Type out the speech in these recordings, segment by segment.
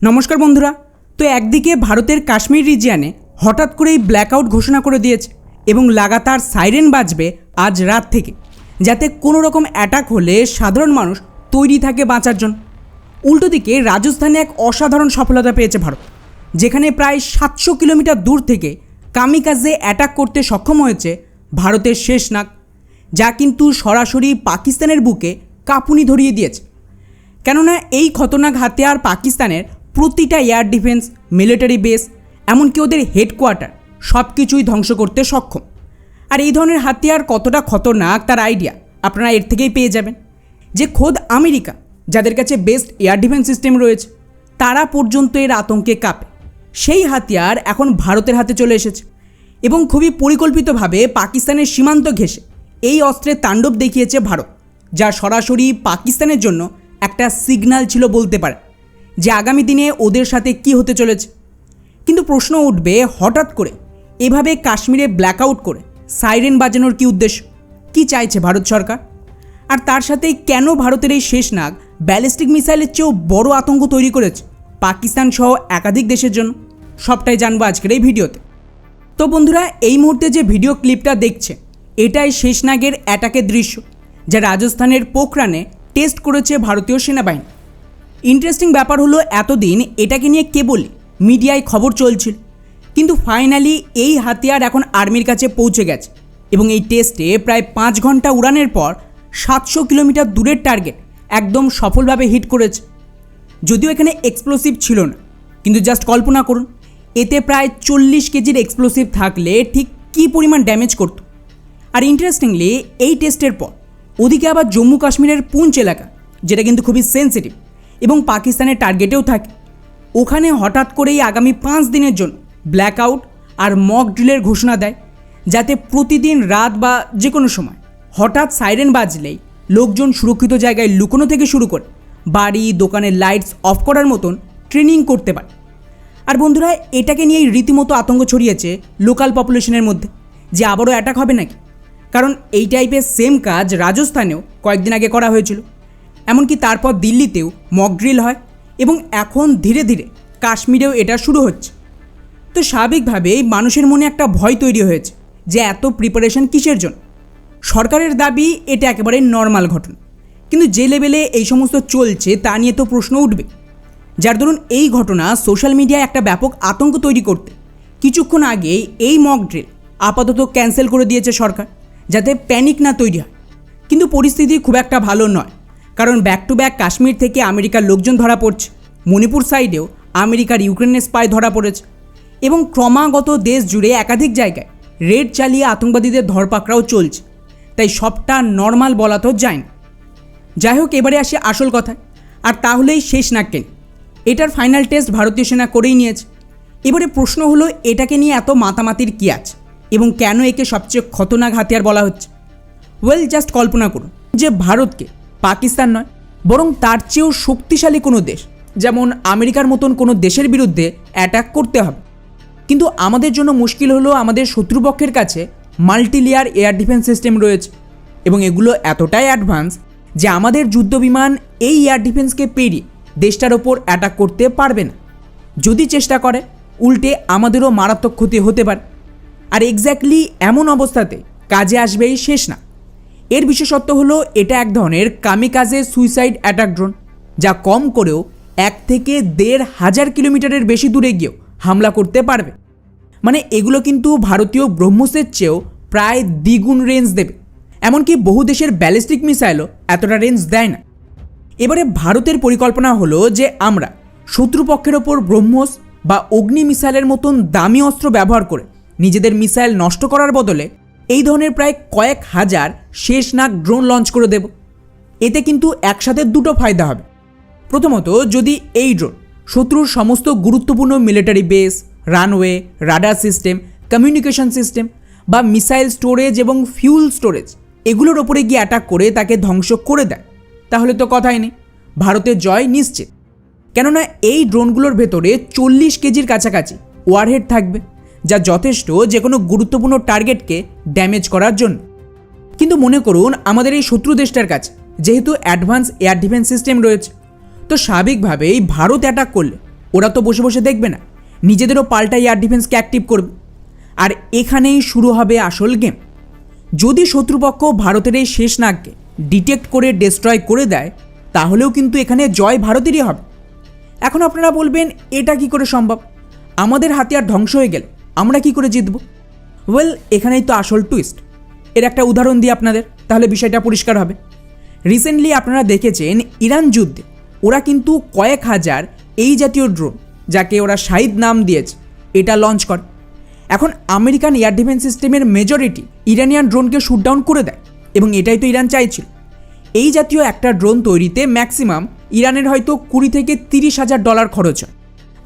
নমস্কার বন্ধুরা। তো একদিকে ভারতের কাশ্মীর রিজিয়নে হঠাৎ করেই ব্ল্যাকআউট ঘোষণা করে দিয়েছে এবং লাগাতার সাইরেন বাজবে আজ রাত থেকে, যাতে কোনো রকম অ্যাটাক হলে সাধারণ মানুষ তৈরি থাকে বাঁচার জন্য। উল্টো দিকে রাজস্থানে এক অসাধারণ সফলতা পেয়েছে ভারত, যেখানে প্রায় 700 কিলোমিটার দূর থেকে কামিকাজে অ্যাটাক করতে সক্ষম হয়েছে ভারতের শেষনাগ, যা কিন্তু সরাসরি পাকিস্তানের বুকে কাঁপুনি ধরিয়ে দিয়েছে। কেননা এই খতরনাক হাতিয়ার পাকিস্তানের প্রতিটা এয়ার ডিফেন্স, মিলিটারি বেস, এমনকি ওদের হেডকোয়ার্টার সব কিছুই ধ্বংস করতে সক্ষম। আর এই ধরনের হাতিয়ার কতটা খতরনাক তার আইডিয়া আপনারা এর থেকেই পেয়ে যাবেন, যে খোদ আমেরিকা, যাদের কাছে বেস্ট এয়ার ডিফেন্স সিস্টেম রয়েছে, তারা পর্যন্ত এর আতঙ্কে কাঁপে। সেই হাতিয়ার এখন ভারতের হাতে চলে এসেছে এবং খুবই পরিকল্পিতভাবে পাকিস্তানের সীমান্ত ঘেঁষে এই অস্ত্রের তাণ্ডব দেখিয়েছে ভারত, যা সরাসরি পাকিস্তানের জন্য একটা সিগন্যাল ছিল বলতে পারে যে আগামী দিনে ওদের সাথে কি হতে চলেছে। কিন্তু প্রশ্ন উঠবে, হঠাৎ করে এভাবে কাশ্মীরে ব্ল্যাকআউট করে সাইরেন বাজানোর কি উদ্দেশ্য, কি চাইছে ভারত সরকার? আর তার সাথে কেন ভারতের এই শেষনাগ ব্যালিস্টিক মিসাইলের চেয়েও বড় আতঙ্ক তৈরি করেছে পাকিস্তান সহ একাধিক দেশের জন্য, সবটাই জানবো আজকের এই ভিডিওতে। তো বন্ধুরা, এই মুহূর্তে যে ভিডিও ক্লিপটা দেখছে, এটাই শেষনাগের অ্যাটাকের দৃশ্য, যা রাজস্থানের পোখরানে টেস্ট করেছে ভারতীয় সেনাবাহিনী। ইন্টারেস্টিং ব্যাপার হলো, এতদিন এটাকে নিয়ে কেবল মিডিয়ায় খবর চলছিল, কিন্তু ফাইনালি এই হাতিয়ার এখন আর্মির কাছে পৌঁছে গেছে এবং এই টেস্টে প্রায় 5 ঘন্টা উড়ানের পর 700 কিলোমিটার দূরের টার্গেট একদম সফলভাবে হিট করেছে। যদিও এখানে এক্সপ্লোসিভ ছিল না, কিন্তু জাস্ট কল্পনা করুন, এতে প্রায় 40 কেজির এক্সপ্লোসিভ থাকলে ঠিক কী পরিমাণ ড্যামেজ করত। আর ইন্টারেস্টিংলি, এই টেস্টের পর ওদিকে আবার জম্মু কাশ্মীরের পুঞ্চ এলাকা, যেটা কিন্তু খুবই সেন্সিটিভ এবং পাকিস্তানের টার্গেটেও থাকে, ওখানে হঠাৎ করেই আগামী 5 দিনের জন্য ব্ল্যাকআউট আর মক ড্রিলের ঘোষণা দেয়, যাতে প্রতিদিন রাত বা যে কোনো সময় হঠাৎ সাইরেন বাজলেই লোকজন সুরক্ষিত জায়গায় লুকোনো থেকে শুরু করে বাড়ি, দোকানের লাইটস অফ করার মতন ট্রেনিং করতে পারে। আর বন্ধুরা, এটাকে নিয়েই রীতিমতো আতঙ্ক ছড়িয়েছে লোকাল পপুলেশনের মধ্যে যে আবারও অ্যাটাক হবে নাকি। কারণ এই টাইপের সেম কাজ রাজস্থানেও কয়েকদিন আগে করা হয়েছিল, এমনকি তারপর দিল্লিতেও মক ড্রিল হয় এবং এখন ধীরে ধীরে কাশ্মীরেও এটা শুরু হচ্ছে। তো স্বাভাবিকভাবেই মানুষের মনে একটা ভয় তৈরি হয়েছে যে এত প্রিপারেশন কিসের জন্য। সরকারের দাবি এটা একেবারে নর্মাল ঘটনা, কিন্তু যে লেভেলে এই সমস্ত চলছে তা নিয়ে তো প্রশ্ন উঠবে। যার দরুন এই ঘটনা সোশ্যাল মিডিয়ায় একটা ব্যাপক আতঙ্ক তৈরি করতে কিছুক্ষণ আগেই এই মক ড্রিল আপাতত ক্যান্সেল করে দিয়েছে সরকার, যাতে প্যানিক না তৈরি হয়। কিন্তু পরিস্থিতি খুব একটা ভালো নয়, কারণ ব্যাক টু ব্যাক কাশ্মীর থেকে আমেরিকার লোকজন ধরা পড়ছে, মণিপুর সাইডেও আমেরিকার ইউক্রেনের স্পাই ধরা পড়েছে এবং ক্রমাগত দেশ জুড়ে একাধিক জায়গায় রেড চালিয়ে আতঙ্কবাদীদের ধরপাকড়াও চলছে। তাই সবটা নর্মাল বলা তো যায় না। যাই হোক, এবারে আসি আসল কথায়, আর তাহলেই শেষনাগ কেন। এটার ফাইনাল টেস্ট ভারতীয় সেনা করেই নিয়েছে। এবারে প্রশ্ন হলো, এটাকে নিয়ে এত মাতামাতির কী আছে এবং কেন একে সবচেয়ে খতরনাক হাতিয়ার বলা হচ্ছে? ওয়েল, জাস্ট কল্পনা করুন যে ভারতকে পাকিস্তান নয়, বরং তার চেয়েও শক্তিশালী কোনো দেশ, যেমন আমেরিকার মতন কোনো দেশের বিরুদ্ধে অ্যাটাক করতে হবে। কিন্তু আমাদের জন্য মুশকিল হলো, আমাদের শত্রুপক্ষের কাছে মাল্টিলেয়ার এয়ার ডিফেন্স সিস্টেম রয়েছে এবং এগুলো এতটাই অ্যাডভান্স যে আমাদের যুদ্ধবিমান এই এয়ার ডিফেন্সকে পেরিয়ে দেশটার ওপর অ্যাটাক করতে পারবে না। যদি চেষ্টা করে, উল্টে আমাদেরও মারাত্মক ক্ষতি হতে পারে। আর এক্স্যাক্টলি এমন অবস্থাতে কাজে আসবে এই শেষনাগ। এর বিশেষত্ব হলো, এটা এক ধরনের কামিকাজে সুইসাইড অ্যাটাক ড্রোন, যা কম করেও 1 থেকে 1,500 কিলোমিটারের বেশি দূরে গিয়েও হামলা করতে পারবে। মানে এগুলো কিন্তু ভারতীয় ব্রহ্মসের চেয়েও প্রায় দ্বিগুণ রেঞ্জ দেবে। এমনকি বহু দেশের ব্যালিস্টিক মিসাইলও এতটা রেঞ্জ দেয় না। এবারে ভারতের পরিকল্পনা হলো যে আমরা শত্রুপক্ষের ওপর ব্রহ্মস বা অগ্নি মিসাইলের মতন দামি অস্ত্র ব্যবহার করে নিজেদের মিসাইল নষ্ট করার বদলে এই ধরনের প্রায় কয়েক হাজার শেষনাগ ড্রোন লঞ্চ করে দেব। এতে কিন্তু একসাথে দুটো ফায়দা হবে। প্রথমত, যদি এই ড্রোন শত্রুর সমস্ত গুরুত্বপূর্ণ military base, runway, radar system, communication system বা মিসাইল স্টোরেজ এবং ফিউল স্টোরেজ এগুলোর ওপরে গিয়ে অ্যাটাক করে তাকে ধ্বংস করে দেয়, তাহলে তো কথাই নেই, ভারতের জয় নিশ্চিত। কেননা এই ড্রোনগুলোর ভেতরে 40 কেজির কাছাকাছি ওয়ারহেড থাকবে, যা যথেষ্ট যে কোনো গুরুত্বপূর্ণ টার্গেটকে ড্যামেজ করার জন্য। কিন্তু মনে করুন, আমাদের এই শত্রু দেশটার কাছে যেহেতু অ্যাডভান্স এয়ার ডিফেন্স সিস্টেম রয়েছে, তো স্বাভাবিকভাবেই ভারত অ্যাটাক করলে ওরা তো বসে বসে দেখবে না, নিজেদেরও পাল্টা এয়ার ডিফেন্সকে অ্যাক্টিভ করবে। আর এখানেই শুরু হবে আসল গেম। যদি শত্রুপক্ষ ভারতের এই শেষ নাগকে ডিটেক্ট করে ডেস্ট্রয় করে দেয়, তাহলেও কিন্তু এখানে জয় ভারতেরই হবে। এখন আপনারা বলবেন, এটা কি করে সম্ভব? আমাদের হাতিয়ার ধ্বংস হয়ে গেলে আমরা কি করে জিতব? ওয়েল, এখানেই তো আসল টুইস্ট। এর একটা উদাহরণ দিই আপনাদের, তাহলে বিষয়টা পরিষ্কার হবে। রিসেন্টলি আপনারা দেখেছেন ইরান যুদ্ধে ওরা কিন্তু কয়েক হাজার এই জাতীয় ড্রোন, যাকে ওরা শাহিদ নাম দিয়েছে, এটা লঞ্চ করে। এখন আমেরিকান এয়ার ডিফেন্স সিস্টেমের মেজরিটি ইরানিয়ান ড্রোনকে শুট ডাউন করে দেয়, এবং এটাই তো ইরান চাইছিল। এই জাতীয় একটা ড্রোন তৈরিতে ম্যাক্সিমাম ইরানের হয়তো $20,000 থেকে $30,000 খরচ হয়।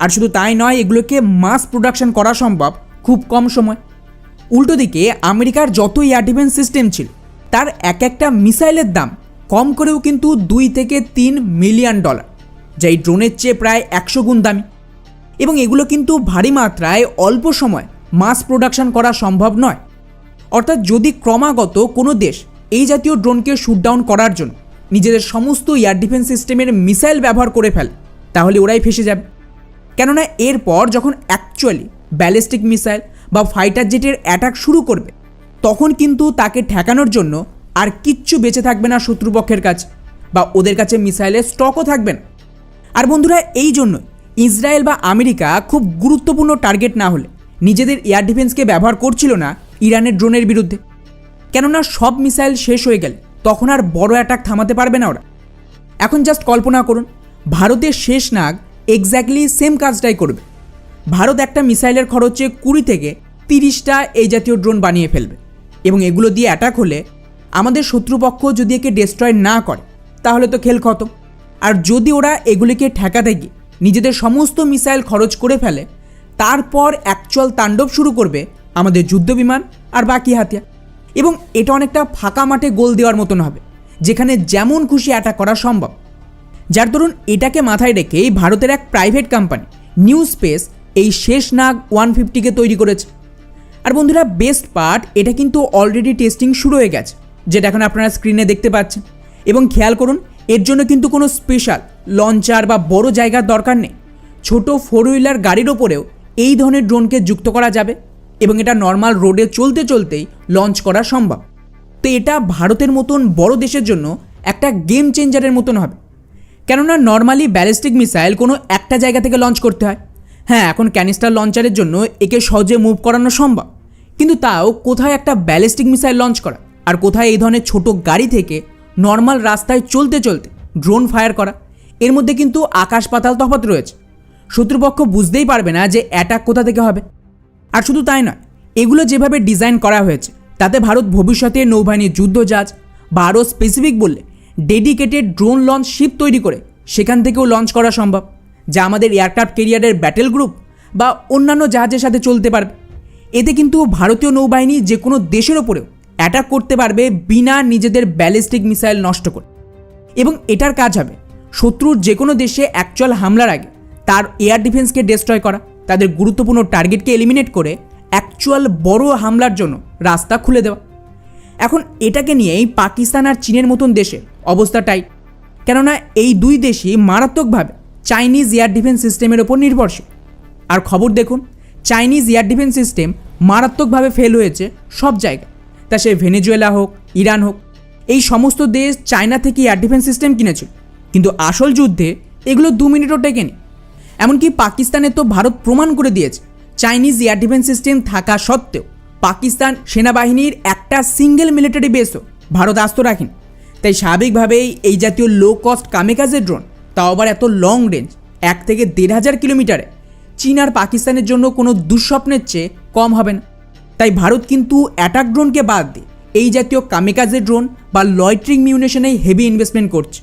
আর শুধু তাই নয়, এগুলোকে মাস প্রোডাকশন করা সম্ভব খুব কম সময়। উল্টো দিকে আমেরিকার যত এয়ার ডিফেন্স সিস্টেম ছিল, তার এক একটা মিসাইলের দাম কম করেও কিন্তু $2 থেকে $3 মিলিয়ন, যা এই ড্রোনের চেয়ে প্রায় 100 গুণ দামি। এবং এগুলো কিন্তু ভারী মাত্রায় অল্প সময় মাস প্রোডাকশন করা সম্ভব নয়। অর্থাৎ যদি ক্রমাগত কোনো দেশ এই জাতীয় ড্রোনকে শুট ডাউন করার জন্য নিজেদের সমস্ত এয়ার ডিফেন্স সিস্টেমের মিসাইল ব্যবহার করে ফেলে, তাহলে ওরাই ফেসে যাবে। কেননা এরপর যখন অ্যাকচুয়ালি ব্যালিস্টিক মিসাইল বা ফাইটার জেটের অ্যাটাক শুরু করবে, তখন কিন্তু তাকে ঠেকানোর জন্য আর কিচ্ছু বেঁচে থাকবে না শত্রুপক্ষের কাছে, বা ওদের কাছে মিসাইলের স্টকও থাকবে না। আর বন্ধুরা, এই জন্য ইসরায়েল বা আমেরিকা খুব গুরুত্বপূর্ণ টার্গেট না হলে নিজেদের এয়ার ডিফেন্সকে ব্যবহার করছিল না ইরানের ড্রোনের বিরুদ্ধে। কেননা সব মিসাইল শেষ হয়ে গেলে তখন আর বড় অ্যাটাক থামাতে পারবে না ওরা। এখন জাস্ট কল্পনা করুন, ভারতের শেষ নাগ এক্স্যাক্টলি সেম কাজটাই করবে। ভারত একটা মিসাইলের খরচে 20 থেকে 30টা এই জাতীয় ড্রোন বানিয়ে ফেলবে, এবং এগুলো দিয়ে অ্যাটাক হলে আমাদের শত্রুপক্ষ যদি একে ডিস্ট্রয় না করে, তাহলে তো খেল খতম। আর যদি ওরা এগুলিকে ঠেকাতে গিয়ে নিজেদের সমস্ত মিসাইল খরচ করে ফেলে, তারপর অ্যাকচুয়াল তাণ্ডব শুরু করবে আমাদের যুদ্ধবিমান আর বাকি হাতিয়ার। এবং এটা অনেকটা ফাঁকা মাঠে গোল দেওয়ার মতন হবে, যেখানে যেমন খুশি অ্যাটাক করা সম্ভব। যার দরুন এটাকে মাথায় রেখে ভারতের এক প্রাইভেট কোম্পানি নিউ স্পেস এই শেষ নাগ 150কে তৈরি করেছে। আর বন্ধুরা, বেস্ট পার্ট, এটা কিন্তু অলরেডি টেস্টিং শুরু হয়ে গেছে, যেটা এখন আপনারা স্ক্রিনে দেখতে পাচ্ছেন। এবং খেয়াল করুন, এর জন্য কিন্তু কোনো স্পেশাল লঞ্চার বা বড় জায়গার দরকার নেই। ছোট 4 হুইলার গাড়ির ওপরেও এই ধরনের ড্রোনকে যুক্ত করা যাবে, এবং এটা নর্মাল রোডে চলতে চলতেই লঞ্চ করা সম্ভব। তো এটা ভারতের মতন বড় দেশের জন্য একটা গেম চেঞ্জারের মতন হবে। কেননা নর্মালি ব্যালিস্টিক মিসাইল কোনো একটা জায়গা থেকে লঞ্চ করতে হয়। হ্যাঁ, এখন ক্যানিস্টার লঞ্চারের জন্য একে সহজে মুভ করানো সম্ভব, কিন্তু তাও কোথায় একটা ব্যালিস্টিক মিসাইল লঞ্চ করা, আর কোথায় এই ধরনের ছোট গাড়ি থেকে নর্মাল রাস্তায় চলতে চলতে ড্রোন ফায়ার করা, এর মধ্যে কিন্তু আকাশ পাতাল তফাৎ রয়েছে। শত্রুপক্ষ বুঝতেই পারবে না যে অ্যাটাক কোথা থেকে হবে। আর শুধু তাই নয়, এগুলো যেভাবে ডিজাইন করা হয়েছে, তাতে ভারত ভবিষ্যতে নৌবাহিনীর যুদ্ধজাহাজ বা আরও স্পেসিফিক বললে ডেডিকেটেড ড্রোন লঞ্চ শিপ তৈরি করে সেখান থেকেও লঞ্চ করা সম্ভব, যা আমাদের এয়ারক্রাফট ক্যারিয়ারের ব্যাটেল গ্রুপ বা অন্যান্য জাহাজের সাথে চলতে পারবে। এতে কিন্তু ভারতীয় নৌবাহিনী যে কোনো দেশের ওপরেও অ্যাটাক করতে পারবে বিনা নিজেদের ব্যালিস্টিক মিসাইল নষ্ট করে। এবং এটার কাজ হবে শত্রুর যে কোনো দেশে অ্যাকচুয়াল হামলার আগে তার এয়ার ডিফেন্সকে ডিস্ট্রয় করা, তাদের গুরুত্বপূর্ণ টার্গেটকে এলিমিনেট করে অ্যাকচুয়াল বড় হামলার জন্য রাস্তা খুলে দেওয়া। এখন এটাকে নিয়েই পাকিস্তান আর চীনের মতন দেশের অবস্থা টাইট। কেননা এই দুই দেশই মারাত্মকভাবে চাইনিজ এয়ার ডিফেন্স সিস্টেমের ওপর নির্ভরশীল। আর খবর দেখুন, চাইনিজ এয়ার ডিফেন্স সিস্টেম মারাত্মকভাবে ফেল হয়েছে সব জায়গায়। তা সে ভেনেজুয়েলা হোক, ইরান হোক, এই সমস্ত দেশ চায়না থেকে এয়ার ডিফেন্স সিস্টেম কিনেছিল, কিন্তু আসল যুদ্ধে এগুলো 2 মিনিটও টেকেনি। এমনকি পাকিস্তানে তো ভারত প্রমাণ করে দিয়েছে, চাইনিজ এয়ার ডিফেন্স সিস্টেম থাকা সত্ত্বেও পাকিস্তান সেনাবাহিনীর একটা সিঙ্গেল মিলিটারি বেসও ভারত আস্ত রাখেনি। তাই স্বাভাবিকভাবেই এই জাতীয় লো কস্ট কামিকাজে ড্রোন, তাও আবার এত লং রেঞ্জ 1 থেকে 1,500 কিলোমিটারে, চীন আর পাকিস্তানের জন্য কোনো দুঃস্বপ্নের চেয়ে কম হবে না। তাই ভারত কিন্তু অ্যাটাক ড্রোনকে বাদ দিয়ে এই জাতীয় কামিকাজে ড্রোন বা লয়ট্রিং মিউনিশনে হেভি ইনভেস্টমেন্ট করছে।